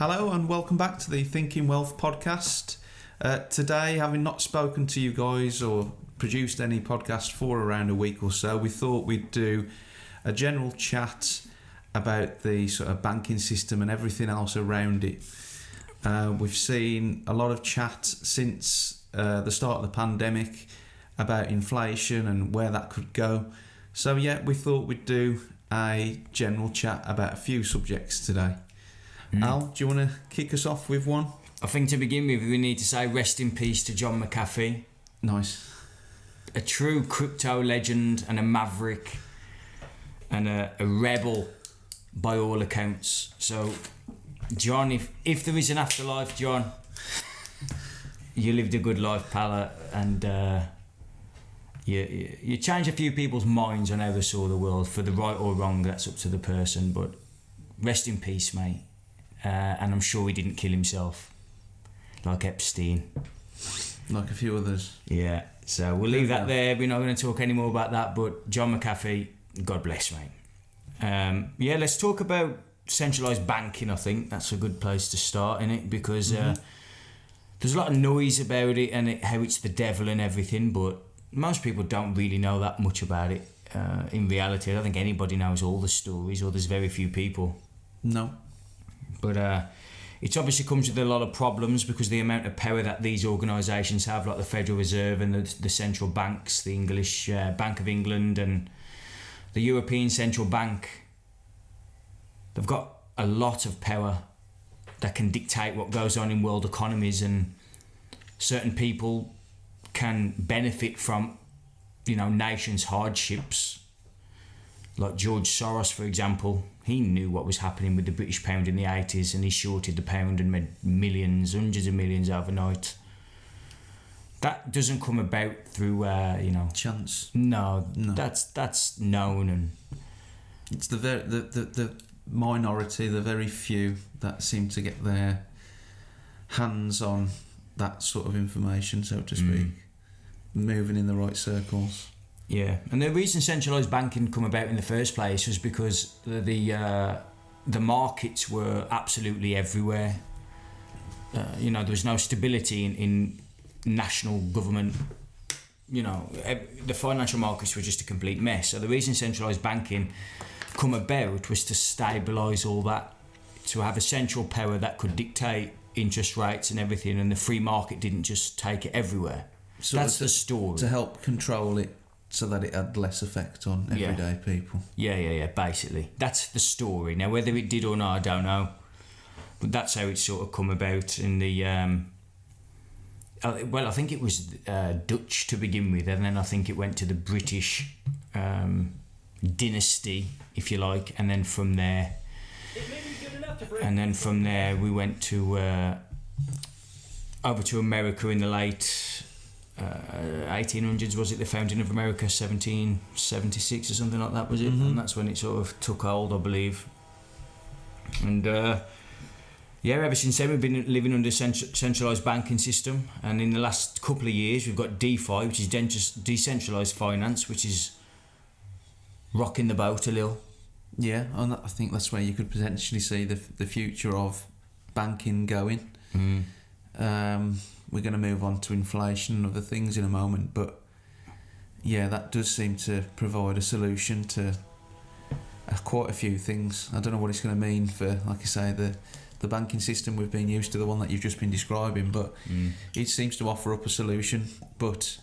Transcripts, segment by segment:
Hello and welcome back to the Thinking Wealth podcast. Today, having not spoken to you guys or produced any podcast for around a week or so, we thought we'd do a general chat about the sort of banking system and everything else around it. We've seen a lot of chat since the start of the pandemic about inflation and where that could go. So yeah, we thought we'd do a general chat about a few subjects today. Al, do you want to kick us off with one? I think to begin with, we need to say rest in peace to John McAfee. Nice. A true crypto legend and a maverick and a rebel by all accounts. So, John, if there is an afterlife, John, you lived a good life, pal, and you changed a few people's minds on how they saw the world. For the right or wrong, that's up to the person, but rest in peace, mate. And I'm sure he didn't kill himself like Epstein, like a few others. Yeah, so we'll leave that there. We're not going to talk any more about that, but John McAfee, God bless, mate. Let's talk about centralised banking. I think that's a good place to start, innit? Because there's a lot of noise about it and how it's the devil and everything, but most people don't really know that much about it. In reality, I don't think anybody knows all the stories, or there's very few people. No. But it obviously comes with a lot of problems because the amount of power that these organisations have, like the Federal Reserve and the central banks, the English Bank of England and the European Central Bank, they've got a lot of power that can dictate what goes on in world economies, and certain people can benefit from, nations' hardships. Like George Soros, for example, he knew what was happening with the British pound in the 80s, and he shorted the pound and made millions, hundreds of millions overnight. That doesn't come about through, chance. No, that's known, and it's the minority, the very few that seem to get their hands on that sort of information, so to speak, moving in the right circles. Yeah, and the reason centralised banking come about in the first place was because the markets were absolutely everywhere. There was no stability in national government. The financial markets were just a complete mess. So the reason centralised banking come about was to stabilise all that, to have a central power that could dictate interest rates and everything, and the free market didn't just take it everywhere. So that's the story. To help control it, so that it had less effect on everyday people. Yeah, basically. That's the story. Now, whether it did or not, I don't know. But that's how it sort of come about in the... I think it was Dutch to begin with, and then I think it went to the British dynasty, if you like, and then from there... we went to over to America in the late... 1800s, was it? The founding of America, 1776 or something like that, was it? And that's when it sort of took hold, I believe. And ever since then we've been living under centralised banking system, and in the last couple of years we've got DeFi, which is decentralised finance, which is rocking the boat a little. Yeah, and I think that's where you could potentially see the future of banking going. We're going to move on to inflation and other things in a moment, but yeah, that does seem to provide a solution to quite a few things. I don't know what it's going to mean for, like I say, the banking system we've been used to, the one that you've just been describing, but it seems to offer up a solution, but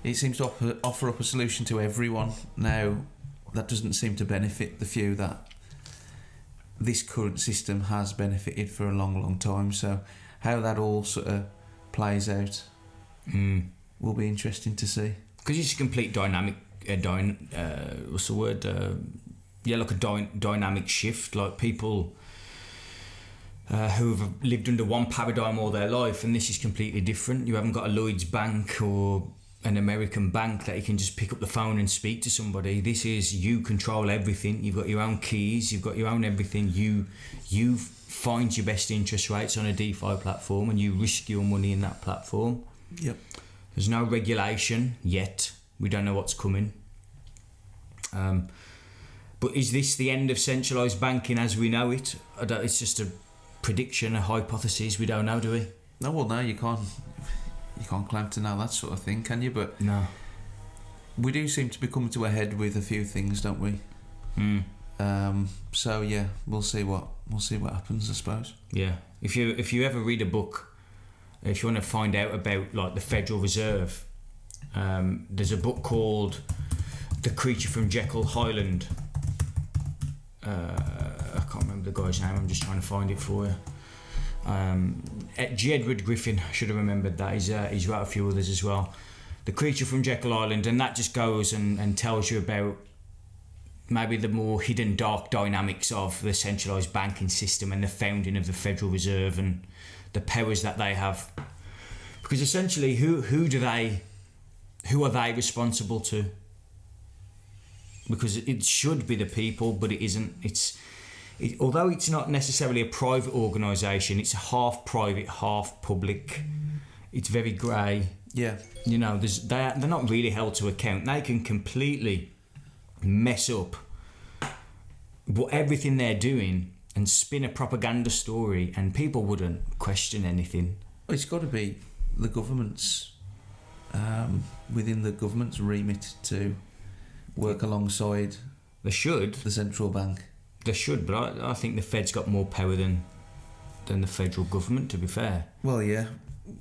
it seems to offer up a solution to everyone. Now, that doesn't seem to benefit the few that this current system has benefited for a long, long time, so how that all sort of plays out will be interesting to see. Because it's a complete dynamic, what's the word? Like a dynamic shift. Like people who have lived under one paradigm all their life, and this is completely different. You haven't got a Lloyd's Bank or an American bank that you can just pick up the phone and speak to somebody. This is you control everything. You've got your own keys. You've got your own everything. You find your best interest rates on a DeFi platform, and you risk your money in that platform. Yep. There's no regulation yet. We don't know what's coming. But is this the end of centralised banking as we know it? It's just a prediction, a hypothesis. We don't know, do we? No, well, no, you can't claim to know that sort of thing, can you? But No. we do seem to be coming to a head with a few things, don't we? So yeah, we'll see what happens, I suppose. Yeah. If you ever read a book, if you want to find out about like the Federal Reserve, there's a book called The Creature from Jekyll Island. I can't remember the guy's name. I'm just trying to find it for you. G. Edward Griffin, I should have remembered that. He's wrote a few others as well. The Creature from Jekyll Island, and that just goes and tells you about maybe the more hidden dark dynamics of the centralised banking system and the founding of the Federal Reserve and the powers that they have. Because essentially, who are they responsible to? Because it should be the people, but it isn't. Although it's not necessarily a private organisation, it's half private, half public. It's very grey. Yeah. You know, they're not really held to account. They can completely mess up everything they're doing and spin a propaganda story, and people wouldn't question anything. Well, it's got to be the government's within the government's remit to work alongside. They should. The central bank. They should, but I think the Fed's got more power than the federal government, to be fair. Well, yeah,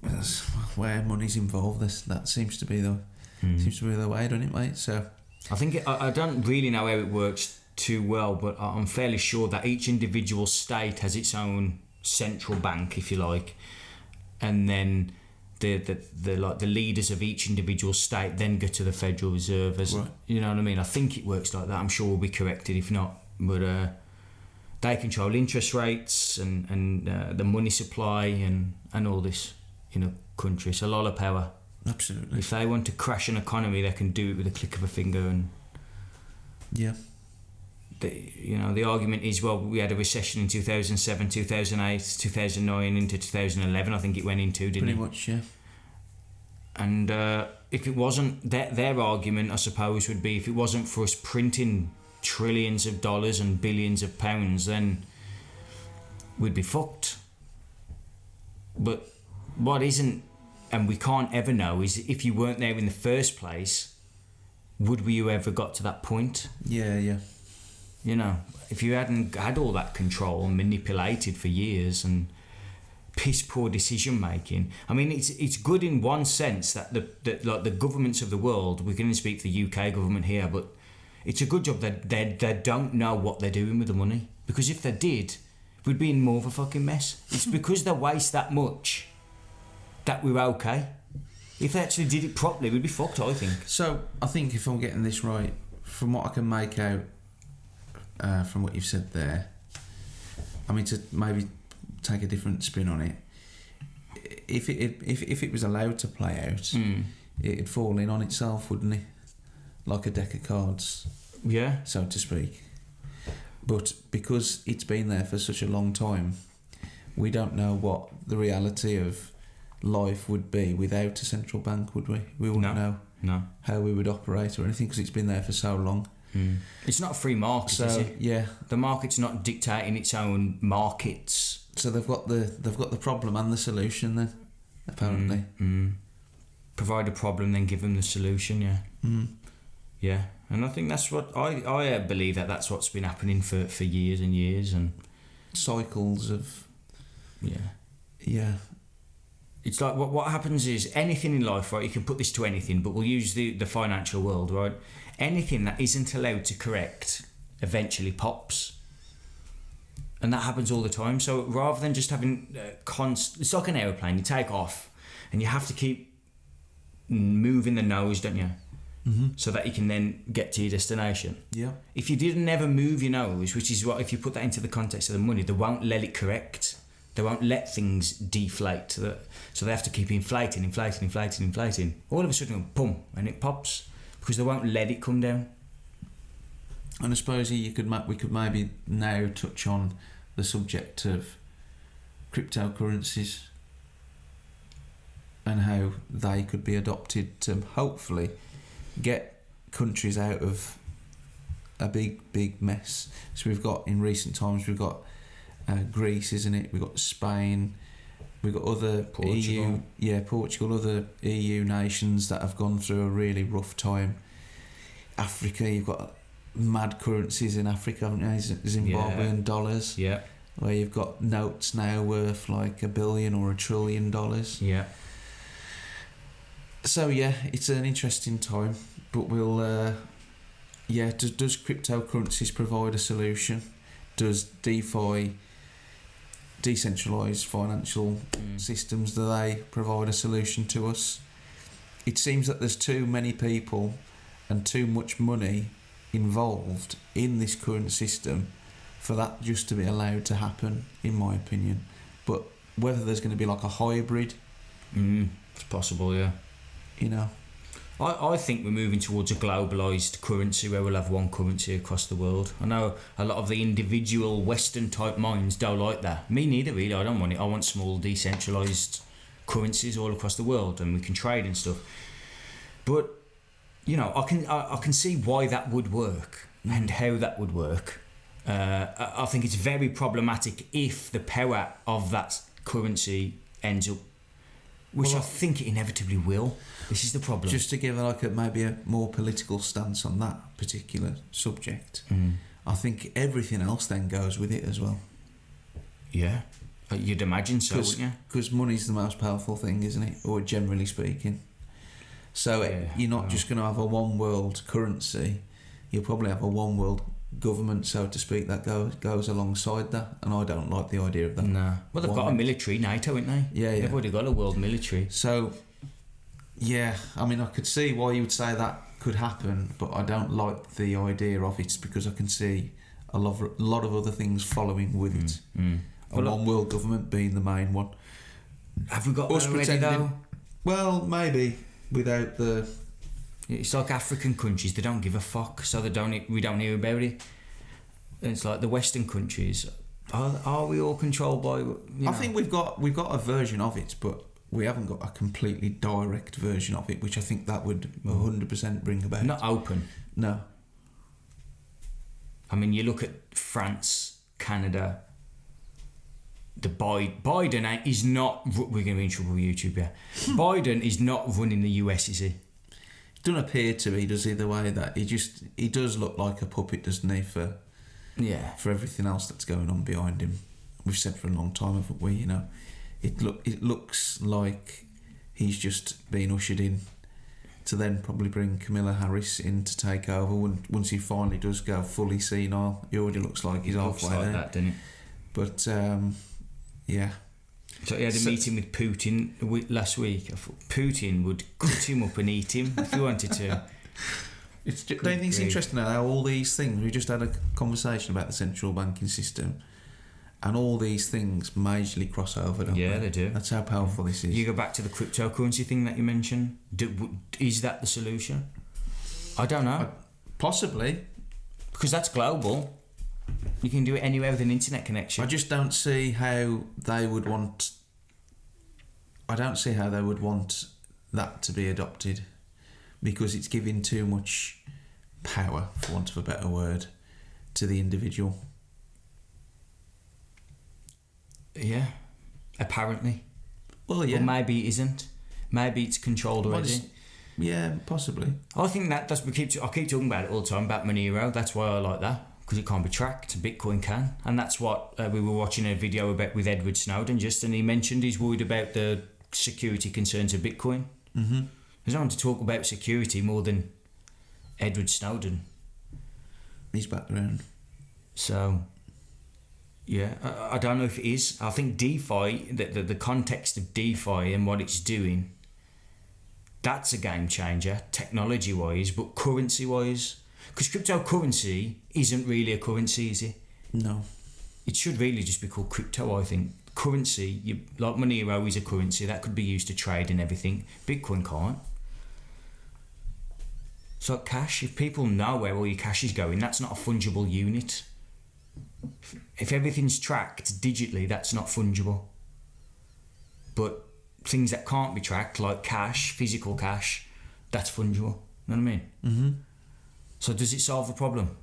that's where money's involved. That seems to be the way, doesn't it, mate? So I think I don't really know how it works too well, but I'm fairly sure that each individual state has its own central bank, if you like, and then the leaders of each individual state then go to the Federal Reserve as right. You know what I mean? I think it works like that. I'm sure we'll be corrected if not, but they control interest rates and the money supply and all this in a country. It's a lot of power. Absolutely. If they want to crash an economy, they can do it with a click of a finger. And yeah, the argument is, well, we had a recession in 2007, 2008, 2009 into 2011. I think it went into, didn't it? Pretty much, yeah. And if it wasn't, their argument, I suppose, would be if it wasn't for us printing trillions of dollars and billions of pounds, then we'd be fucked. But what isn't, and we can't ever know, is if you weren't there in the first place, would you ever got to that point? Yeah. You know, if you hadn't had all that control and manipulated for years and piss poor decision making. I mean, it's good in one sense that the governments of the world, we're going to speak for the UK government here, but it's a good job that they don't know what they're doing with the money, because if they did, we'd be in more of a fucking mess. It's because they waste that much that we're okay. If they actually did it properly, we'd be fucked, I think. So I think if I'm getting this right, from what I can make out from what you've said there, I mean, to maybe take a different spin on it, if it was allowed to play out, it'd fall in on itself, wouldn't it? Like a deck of cards, yeah, so to speak. But because it's been there for such a long time, we don't know what the reality of life would be without a central bank, would we? We wouldn't know how we would operate or anything, because it's been there for so long. It's not a free market, is it? Yeah, the market's not dictating its own markets. So they've got the problem and the solution then, apparently. Provide a problem, then give them the solution. Yeah. Yeah, and I think that's what I believe that's what's been happening for years and years, and cycles of yeah. It's like what happens is anything in life, right? You can put this to anything, but we'll use the financial world, right? Anything that isn't allowed to correct eventually pops, and that happens all the time. So rather than just having it's like an aeroplane. You take off, and you have to keep moving the nose, don't you? So that you can then get to your destination. Yeah. If you didn't ever move your nose, which is what, if you put that into the context of the money, they won't let it correct. They won't let things deflate. So they have to keep inflating. All of a sudden, boom, and it pops, because they won't let it come down. And I suppose we could maybe now touch on the subject of cryptocurrencies and how they could be adopted to hopefully get countries out of a big mess. So in recent times we've got Greece, isn't it? We've got Spain. We've got other Portugal. Portugal, other EU nations that have gone through a really rough time. Africa, you've got mad currencies in Africa, haven't you? Zimbabwean dollars. Yeah. Where you've got notes now worth like $1 billion or $1 trillion. Yeah. So yeah, it's an interesting time, but we'll. Does cryptocurrencies provide a solution? Does DeFi, decentralised financial systems, do they provide a solution to us? It seems that there's too many people and too much money involved in this current system for that just to be allowed to happen, in my opinion. But whether there's going to be like a hybrid, it's possible, yeah. You know, I think we're moving towards a globalised currency where we'll have one currency across the world. I know a lot of the individual Western type minds don't like that. Me neither, really. I don't want it. I want small decentralised currencies all across the world, and we can trade and stuff. But you know, I can see why that would work and how that would work. I think it's very problematic if the power of that currency ends up, which I think it inevitably will. This is the problem. Just to give maybe a more political stance on that particular subject, I think everything else then goes with it as well. Yeah, you'd imagine so, wouldn't you? Because money's the most powerful thing, isn't it? Or generally speaking. So you're not just going to have a one world currency. You'll probably have a one world government, so to speak, that goes alongside that. And I don't like the idea of that. No. Well, they've got a military, NATO, haven't they? Yeah. They've already got a world military. So, yeah, I mean, I could see why you would say that could happen, but I don't like the idea of it because I can see a lot of other things following with it. A one world government being the main one. Have we got that already, though? Well, maybe without the. It's like African countries; they don't give a fuck, so we don't hear about it. And it's like the Western countries. Are we all controlled by? I think we've got a version of it, but we haven't got a completely direct version of it, which I think that would 100% bring about. Not open. No. I mean, you look at France, Canada. The Biden is not. We're going to be in trouble with YouTube, yeah. Biden is not running the US, is he? Doesn't appear to be, does he? The way that he does look like a puppet, doesn't he? For everything else that's going on behind him. We've said for a long time, haven't we? You know, it looks like he's just been ushered in to then probably bring Kamala Harris in to take over once he finally does go fully senile. He already looks like he's halfway there. That, doesn't it? But yeah. So he had a meeting with Putin last week. I thought Putin would cut him up and eat him if he wanted to. Don't you think it's interesting how all these things, we just had a conversation about the central banking system, and all these things majorly cross over, don't they do. That's how powerful this is. You go back to the cryptocurrency thing that you mentioned. Is that the solution? I don't know. Possibly. Because that's global. You can do it anywhere with an internet connection. I just don't see how they would want. I don't see how they would want that to be adopted, because it's giving too much power, for want of a better word, to the individual. Yeah, apparently. Well, yeah. But maybe it isn't. Maybe it's controlled already. Yeah, possibly. I think I keep talking about it all the time about Monero. That's why I like that. Because it can't be tracked, Bitcoin can, and that's what we were watching a video about with Edward Snowden and he mentioned he's worried about the security concerns of Bitcoin. Mm-hmm. There's no one to talk about security more than Edward Snowden. His background. So, yeah, I don't know if it is. I think DeFi, the context of DeFi and what it's doing, that's a game changer, technology-wise, but currency-wise. Because cryptocurrency isn't really a currency, is it? No. It should really just be called crypto, I think. Currency, like Monero is a currency, that could be used to trade and everything. Bitcoin can't. It's like cash. If people know where all your cash is going, that's not a fungible unit. If everything's tracked digitally, that's not fungible. But things that can't be tracked, like cash, physical cash, that's fungible. You know what I mean? Mm-hmm. So does it solve the problem?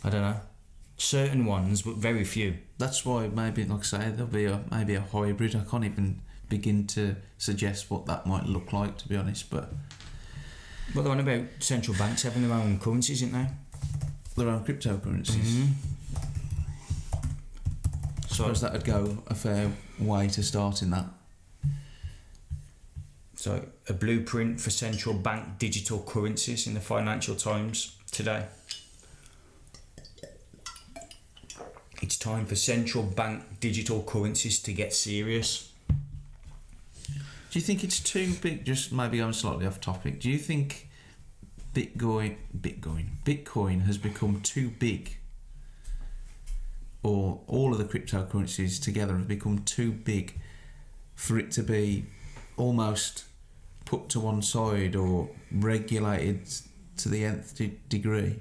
I don't know. certain ones, but very few. That's why maybe, like I say, there'll be maybe a hybrid. I can't even begin to suggest what that might look like, to be honest. But Well, they're on about central banks having their own currencies, isn't they? their own cryptocurrencies. Mm-hmm. I suppose that would go a fair way to starting that. So, a blueprint for central bank digital currencies in the Financial Times today. It's time for central bank digital currencies to get serious. Do you think it's too big? Just maybe going slightly off topic. Do you think Bitcoin has become too big, or all of the cryptocurrencies together have become too big for it to be almost put to one side or regulated to the nth degree?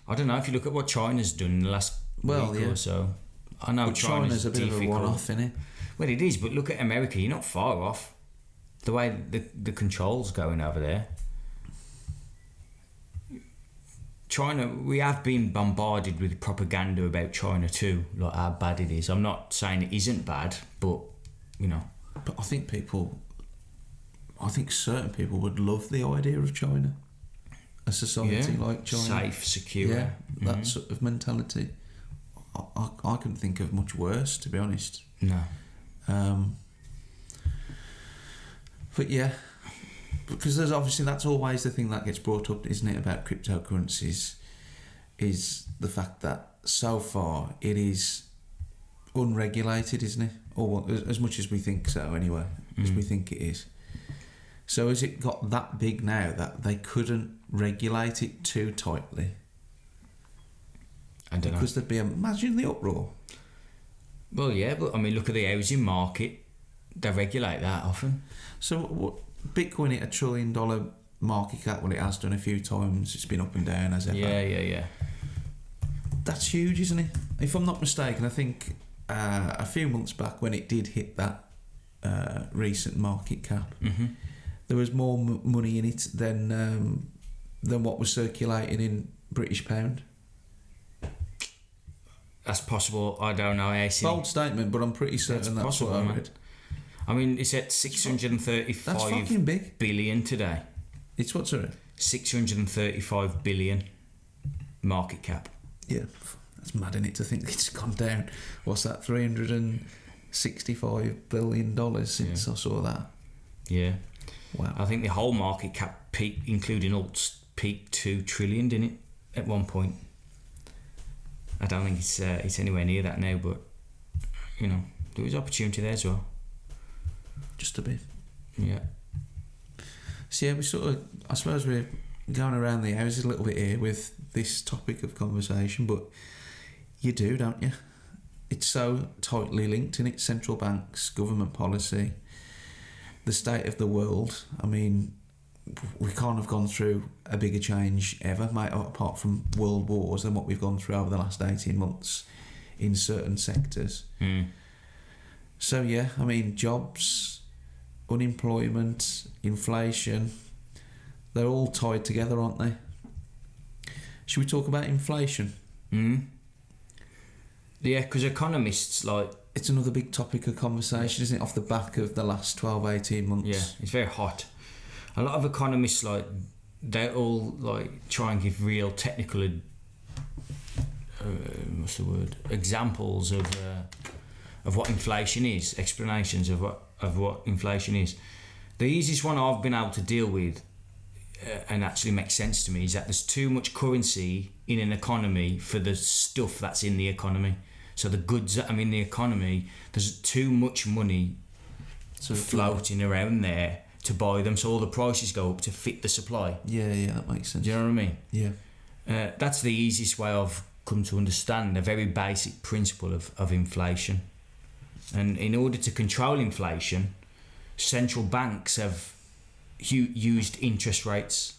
I don't know, if you look at what China's done in the last week or so. I know but China's a bit of a one-off, innit? Well, it is, but look at America, you're not far off. The way the controls going over there. China, we have been bombarded with propaganda about China too, like how bad it is. I'm not saying it isn't bad, but, you know. But I think certain people would love the idea of China. A society like China. Safe, secure. Yeah, that sort of mentality. I couldn't think of much worse, to be honest. No. But yeah, because there's obviously, that's always the thing that gets brought up, isn't it, about cryptocurrencies, is the fact that so far it is unregulated, isn't it? Or as much as we think so, anyway, as we think it is. So has it got that big now that they couldn't regulate it too tightly? I don't know. Because there'd be imagine the uproar. Well, yeah, but I mean, look at the housing market. They regulate that often. So what, Bitcoin hit $1 trillion market cap? Well, it has done a few times. It's been up and down as ever. Yeah. That's huge, isn't it? If I'm not mistaken, I think a few months back when it did hit that recent market cap, there was more money in it than what was circulating in British pound. That's possible. I don't know. Bold statement, but I'm pretty certain that's possible, what I read. I mean, it's at 635 That's fucking big. billion today. It's what, sorry? 635 billion market cap. Yeah, that's mad, isn't it, to think it's gone down. What's that, $365 billion since I saw that? Yeah. Wow. I think the whole market cap peaked, including alts, peaked 2 trillion, didn't it, at one point? I don't think it's anywhere near that now, but, you know, there was opportunity there as well. Just a bit. Yeah. So yeah, I suppose we're going around the houses a little bit here with this topic of conversation, but you do, don't you? It's so tightly linked in it. Central banks, government policy, the state of the world. I mean, we can't have gone through a bigger change ever, mate, apart from world wars, than what we've gone through over the last 18 months in certain sectors. So yeah, I mean, jobs, unemployment, inflation, they're all tied together, aren't they? Should we talk about inflation? Yeah, because economists, like... It's another big topic of conversation, isn't it, off the back of the last 12, 18 months? Yeah, it's very hot. A lot of economists, like, they all, like, try and give real technical... examples of what inflation is, explanations of what inflation is. The easiest one I've been able to deal with and actually makes sense to me is that there's too much currency in an economy for the stuff that's in the economy. So the goods that are in the economy, there's too much money floating around there to buy them, so all the prices go up to fit the supply. Yeah, that makes sense. Do you know what I mean? Yeah. That's the easiest way I've come to understand a very basic principle of inflation. And in order to control inflation, central banks have used interest rates.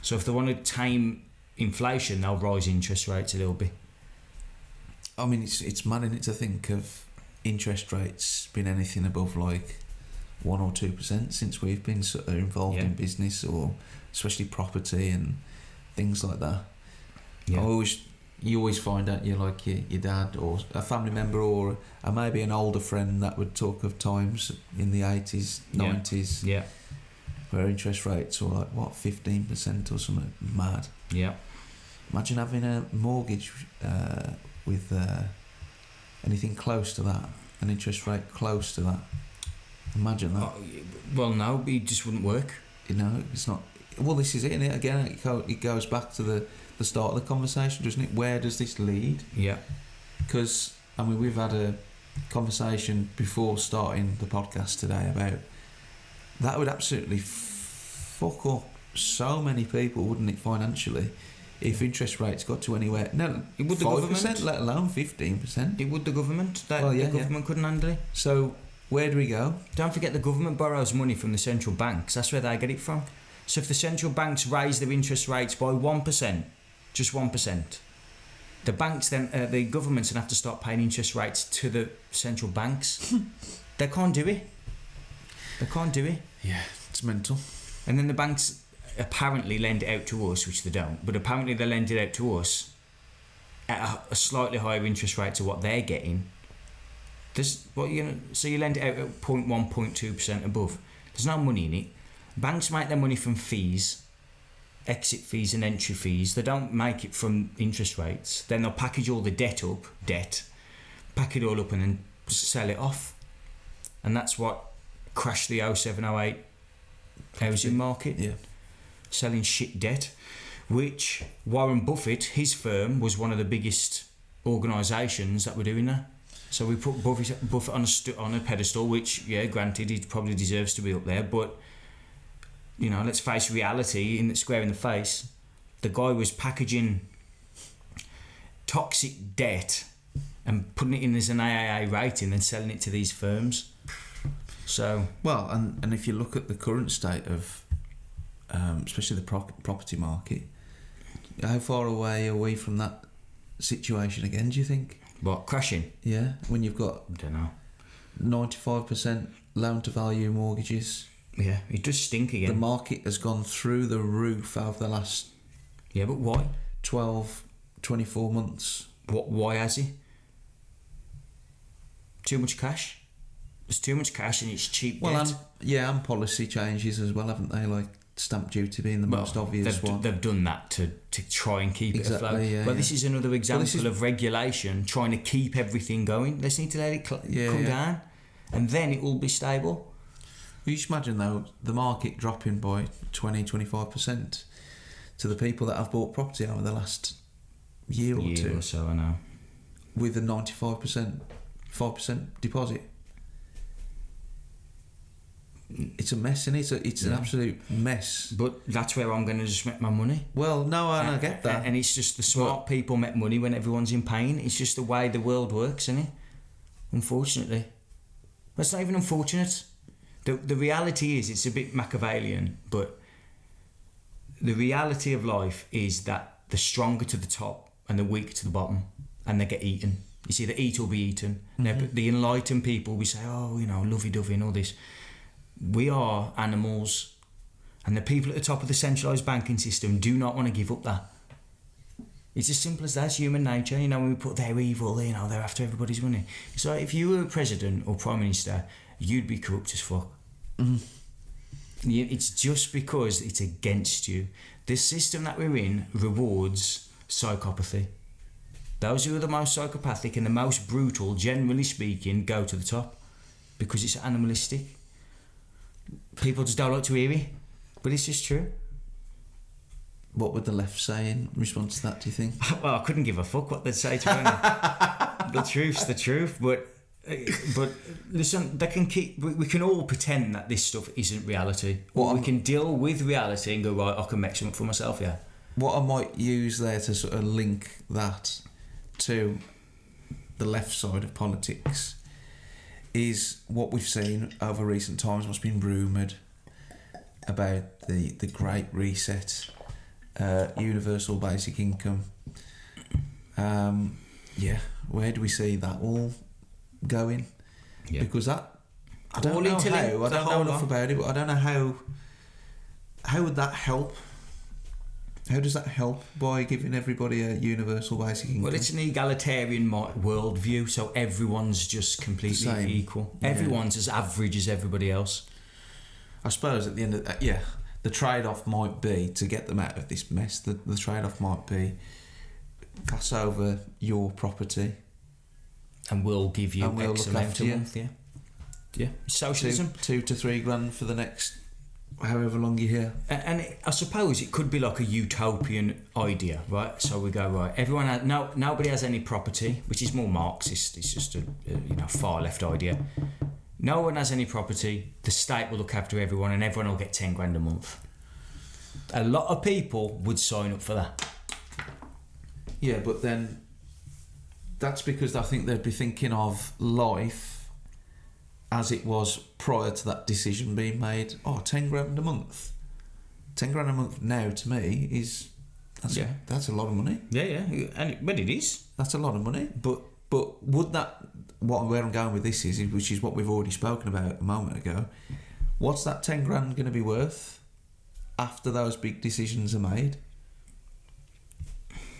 So if they want to tame inflation, they'll rise interest rates a little bit. I mean, it's mad, isn't it, to think of interest rates being anything above like 1 or 2% since we've been sort of involved in business, or especially property and things like that. Yeah. I always you always find out you're like your dad or a family member or maybe an older friend that would talk of times in the 80s, 90s, Yeah. where interest rates were like, what, 15% or something mad. Yeah. Imagine having a mortgage with anything close to that, an interest rate close to that. Imagine that. Well, no, it just wouldn't work. You know, it's not... Well, this is it, innit? Again, it goes back to the start of the conversation, doesn't it? Where does this lead? Yeah. Because, I mean, we've had a conversation before starting the podcast today about that would absolutely fuck up so many people, wouldn't it, financially, if interest rates got to anywhere... No, it would the 5%, government, let alone 15%. It would the government. The government couldn't handle it. So, where do we go? Don't forget the government borrows money from the central banks. That's where they get it from. So if the central banks raise their interest rates by 1%, just 1%, the banks then, the governments then have to start paying interest rates to the central banks. They can't do it. They can't do it. Yeah, it's mental. And then the banks apparently lend it out to us, which they don't, but apparently they lend it out to us at a slightly higher interest rate to what they're getting. So you lend it out at 0.1, 0.2% above. There's no money in it. Banks make their money from fees, exit fees and entry fees. They don't make it from interest rates. Then they'll package all the debt, pack it all up and then sell it off. And that's what crashed the 07-08 housing market. Yeah. Selling shit debt, which Warren Buffett, his firm, was one of the biggest organisations that were doing that. So we put Buffett on a pedestal, which, yeah, granted, he probably deserves to be up there, but, you know, let's face reality, square in the face. The guy was packaging toxic debt and putting it in as an AAA rating and selling it to these firms. So... Well, and if you look at the current state of, especially the property market, how far away are we from that situation again, do you think? What, crashing? Yeah, when you've got... I don't know. 95% loan-to-value mortgages. Yeah, it does stink again. The market has gone through the roof over the last... Yeah, but why? 12, 24 months. Why has he? Too much cash? There's too much cash and it's cheap debt. And policy changes as well, haven't they? Like stamp duty being the most obvious one. They've done that to try and keep it afloat. Yeah, this is another example of regulation trying to keep everything going. They just need to let it come down and then it will be stable. You just imagine though the market dropping by 20-25% to the people that have bought property over the last year or two or so, I know, with a 5% deposit. It's a mess, isn't it? It's an absolute mess. But that's where I'm going to just make my money. Well, no, I get that. And it's just the smart people make money when everyone's in pain. It's just the way the world works, isn't it? Unfortunately. But it's not even unfortunate. The reality is, it's a bit Machiavellian, but the reality of life is that the stronger to the top and the weaker to the bottom, and they get eaten. You see, the eat will be eaten. Mm-hmm. Now, the enlightened people, we say, oh, you know, lovey-dovey and all this. We are animals, and the people at the top of the centralised banking system do not want to give up that. It's as simple as that. It's human nature. You know, when we put they're evil, you know, they're after everybody's money. So if you were president or prime minister, you'd be corrupt as fuck. Mm-hmm. It's just because it's against you. The system that we're in rewards psychopathy. Those who are the most psychopathic and the most brutal, generally speaking, go to the top because it's animalistic. People just don't like to hear it, but it's just true. What would the left say in response to that, do you think? Well, I couldn't give a fuck what they'd say to me. The truth's the truth, but listen, they can we can all pretend that this stuff isn't reality. Or we can deal with reality and go, right, I can make something for myself, yeah. What I might use there to sort of link that to the left side of politics is what we've seen over recent times, what's been rumoured about the Great Reset, universal basic income. Where do we see that all going? Yeah. Because that, I don't know enough about it, but I don't know how would that help How does that help by giving everybody a universal basic income? Well, it's an egalitarian worldview, so everyone's just completely Same. equal. Yeah. Everyone's as average as everybody else. I suppose at the end of that, the trade-off might be, to get them out of this mess, the trade-off might be pass over your property. And we'll give you And we'll X look amount after a you. month, yeah. Yeah, socialism. $2 to $3 grand for the next however long you're here. And I suppose it could be like a utopian idea, right? So we go, right, everyone has, nobody has any property, which is more Marxist. It's just a far left idea. No one has any property. The state will look after everyone, and everyone will get 10 grand a month. A lot of people would sign up for that. Yeah, but then that's because I think they'd be thinking of life as it was prior to that decision being made. 10 grand a month. 10 grand a month now to me that's a lot of money. Yeah, but it is. That's a lot of money. But would that, where I'm going with this is, which is what we've already spoken about a moment ago, what's that 10 grand going to be worth after those big decisions are made?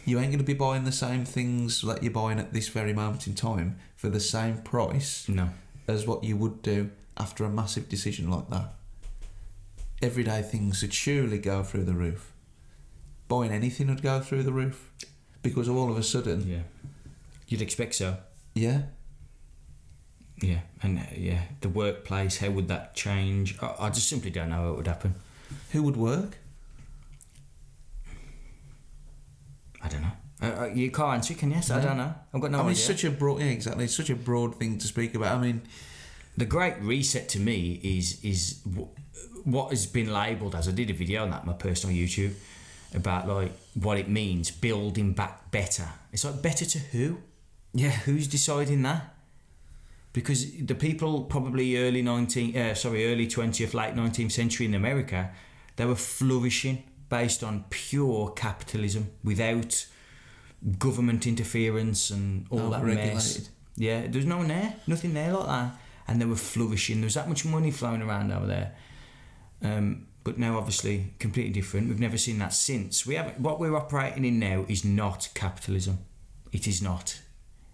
You ain't going to be buying the same things that you're buying at this very moment in time for the same price as what you would do after a massive decision like that. Everyday things would surely go through the roof. Buying anything would go through the roof because all of a sudden... Yeah. You'd expect so. Yeah. Yeah, and the workplace, how would that change? I just simply don't know how it would happen. Who would work? I don't know. You can't answer, can you? So I don't know. I've got no idea. It's such a broad... Yeah, exactly. It's such a broad thing to speak about. I mean... The Great Reset to me is what has been labelled as... I did a video on that on my personal YouTube about like what it means, building back better. It's like, better to who? Yeah, who's deciding that? Because the people probably early 20th, late 19th century in America, they were flourishing based on pure capitalism without government interference and all that mess. Yeah, there's no one there, nothing there like that. And they were flourishing. There was that much money flowing around over there. But now, obviously, completely different. We've never seen that since. What we're operating in now is not capitalism. It is not.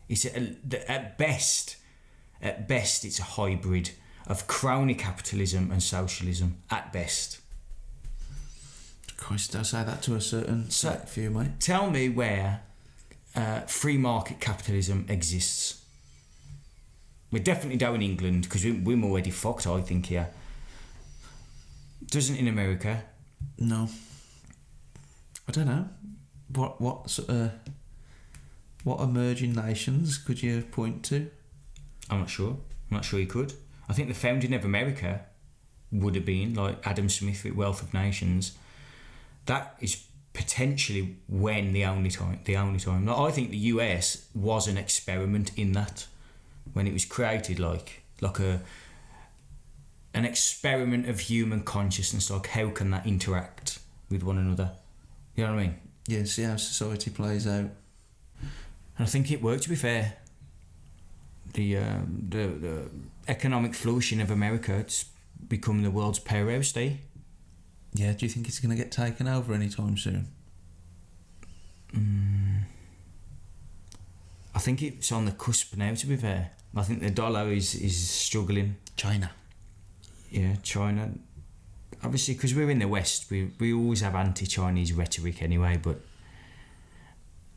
It's at best, it's a hybrid of crony capitalism and socialism. At best. Christ, I say that to a certain few, mate. Tell me where free market capitalism exists. We definitely don't in England because we're already fucked, I think, here. Doesn't in America. No. I don't know. What emerging nations could you point to? I'm not sure you could. I think the founding of America would have been like Adam Smith with Wealth of Nations. That is potentially the only time. Like, I think the US was an experiment in that when it was created, like an experiment of human consciousness. Like, how can that interact with one another? You know what I mean? Yeah, see how society plays out. And I think it worked, to be fair. The economic flourishing of America, it's become the world's powerhouse, Yeah, do you think it's going to get taken over anytime soon? I think it's on the cusp now, to be fair. I think the dollar is struggling. China. Yeah, China. Obviously, because we're in the West, we always have anti-Chinese rhetoric anyway, but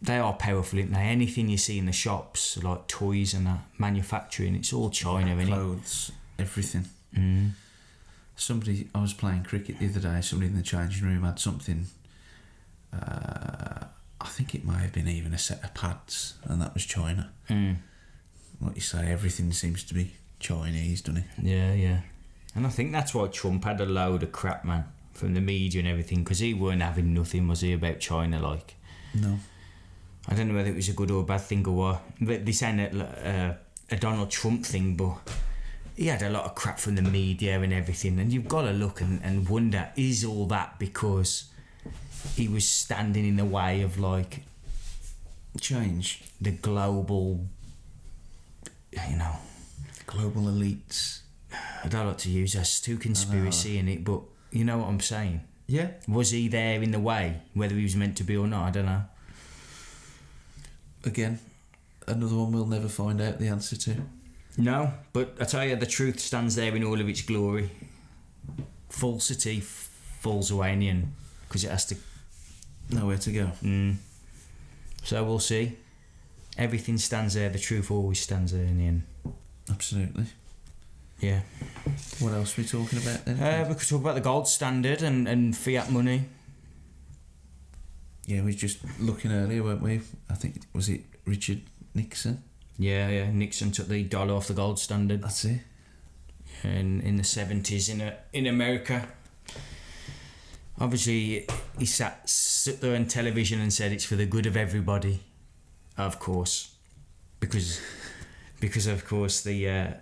they are powerful, aren't they? Anything you see in the shops, like toys and that, manufacturing, it's all China, isn't it? Clothes, everything. Mm. I was playing cricket the other day, somebody in the changing room had something, I think it may have been even a set of pads, and that was China. Like you say, everything seems to be Chinese, doesn't it? Yeah. And I think that's why Trump had a load of crap, man, from the media and everything, because he weren't having nothing, was he, about China, like? No. I don't know whether it was a good or a bad thing or what. But this ain't a Donald Trump thing, but he had a lot of crap from the media and everything, and you've got to look and wonder, is all that because he was standing in the way of, like, change? The global, global elites. I don't like to use that, it's too conspiracy in it, but you know what I'm saying? Yeah. Was he there in the way, whether he was meant to be or not? I don't know. Again, another one we'll never find out the answer to. No, but I tell you, the truth stands there in all of its glory. Falsity falls away in the end because it has to. Nowhere to go. So we'll see. Everything stands there. The truth always stands there in the end. Absolutely. Yeah. What else are we talking about then? We could talk about the gold standard and fiat money. Yeah, we were just looking earlier, weren't we? I think, was it Richard Nixon? Yeah. Nixon took the dollar off the gold standard. That's it. In the 70s in America. Obviously, he sat there on television and said it's for the good of everybody. Of course, because of course the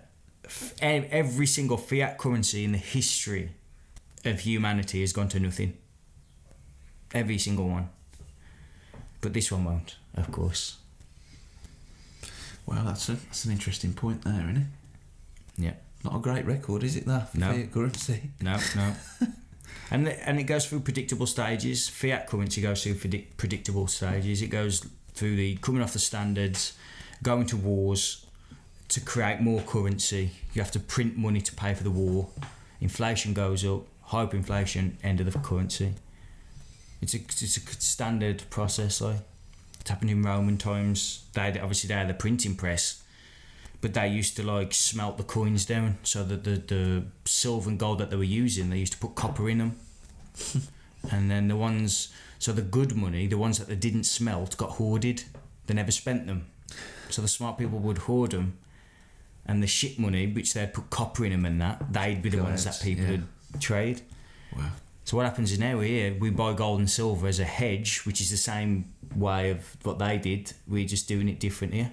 every single fiat currency in the history of humanity has gone to nothing. Every single one. But this one won't, of course. Well, that's an interesting point there, isn't it? Yeah. Not a great record, is it, that, for fiat currency? No. And it goes through predictable stages. Fiat currency goes through predictable stages. It goes through the coming off the standards, going to wars to create more currency. You have to print money to pay for the war. Inflation goes up, hyperinflation, end of the currency. It's a standard process. Like it happened in Roman times. They had the printing press, but they used to like smelt the coins down so that the silver and gold that they were using, they used to put copper in them. And then the good money, the ones that they didn't smelt, got hoarded. They never spent them. So the smart people would hoard them, and the shit money, which they'd put copper in them and that, they'd be the ones that people would trade. Wow. So what happens is now we buy gold and silver as a hedge, which is the same way of what they did. We're just doing it different here.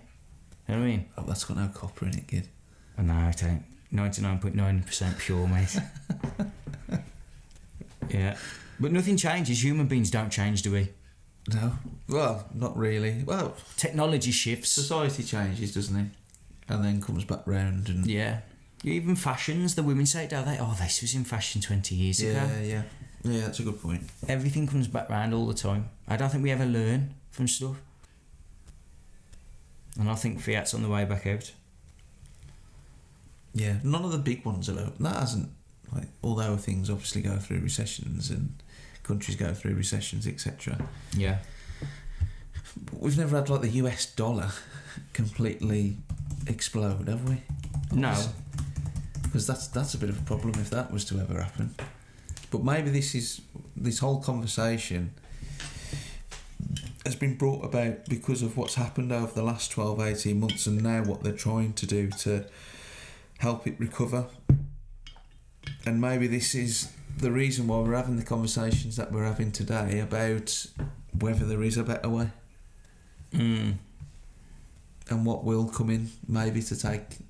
You know what I mean? Oh, that's got no copper in it, kid. Oh, no, it ain't. 99.9% pure, mate. Yeah. But nothing changes. Human beings don't change, do we? No. Well, not really. Well, technology shifts. Society changes, doesn't it? And then comes back round and... Yeah. Even fashions, the women say it, don't they? Oh, this was in fashion 20 years ago. Yeah, that's a good point. Everything comes back round all the time. I don't think we ever learn from stuff. And I think fiat's on the way back out. Yeah, none of the big ones are out. That hasn't... Like, although things obviously go through recessions and countries go through recessions, etc. Yeah. We've never had like the US dollar completely explode, have we? No. Because that's a bit of a problem if that was to ever happen. But maybe this whole conversation has been brought about because of what's happened over the last 12, 18 months and now what they're trying to do to help it recover. And maybe this is the reason why we're having the conversations that we're having today about whether there is a better way. And what will come in maybe to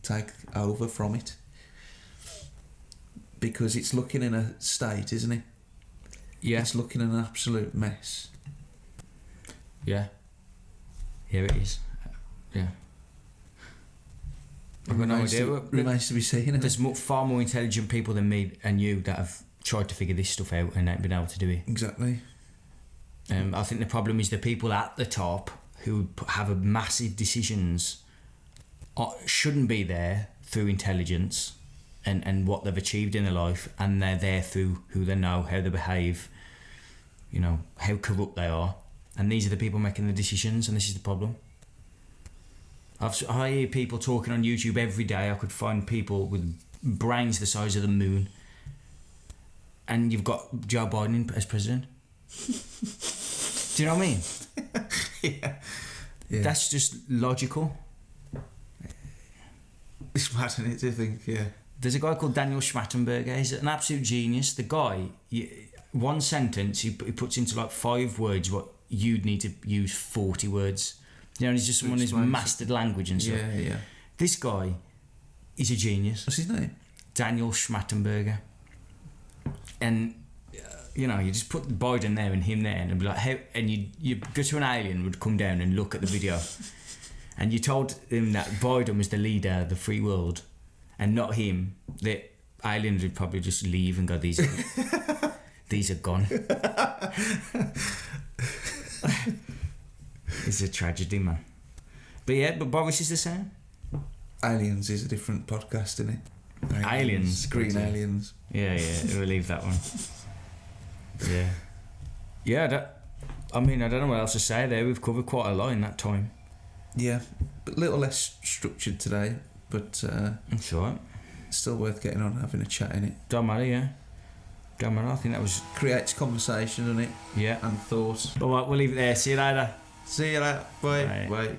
take over from it. Because it's looking in a state, isn't it? Yeah. It's looking in an absolute mess. Yeah. Here it is. Yeah. I've got no idea. Remains to be seen. There's far more intelligent people than me and you that have tried to figure this stuff out and ain't been able to do it. Exactly. I think the problem is the people at the top who have massive decisions shouldn't be there through intelligence and what they've achieved in their life, and they're there through who they know, how they behave, you know, how corrupt they are. And these are the people making the decisions, and this is the problem. I hear people talking on YouTube every day. I could find people with brains the size of the moon, and you've got Joe Biden as president. Do you know what I mean? Yeah. That's just logical. It's mad, isn't it, to think, yeah. There's a guy called Daniel Schmachtenberger. He's an absolute genius. The guy, one sentence, he puts into like 5 words what you'd need to use 40 words. You know, he's just someone who's mastered language and stuff. Yeah. This guy is a genius. What's his name? Daniel Schmachtenberger. And, you know, you just put Biden there and him there and be like, how? And you go to an alien would come down and look at the video. And you told him that Biden was the leader of the free world and not him. The aliens would probably just leave and go, these These are gone. It's a tragedy, man. But yeah, but Boris is the same. Aliens is a different podcast, isn't it? Aliens? Green aliens. Yeah, we'll leave that one. Yeah. Yeah, I mean, I don't know what else to say there. We've covered quite a lot in that time. Yeah, but a little less structured today, but That's all right. still worth getting on, having a chat in it. Don't matter, yeah. Don't matter, I think that was... Creates conversation, doesn't it? Yeah. And thought. All right, we'll leave it there. See you later. See you later. Bye. Bye. Bye.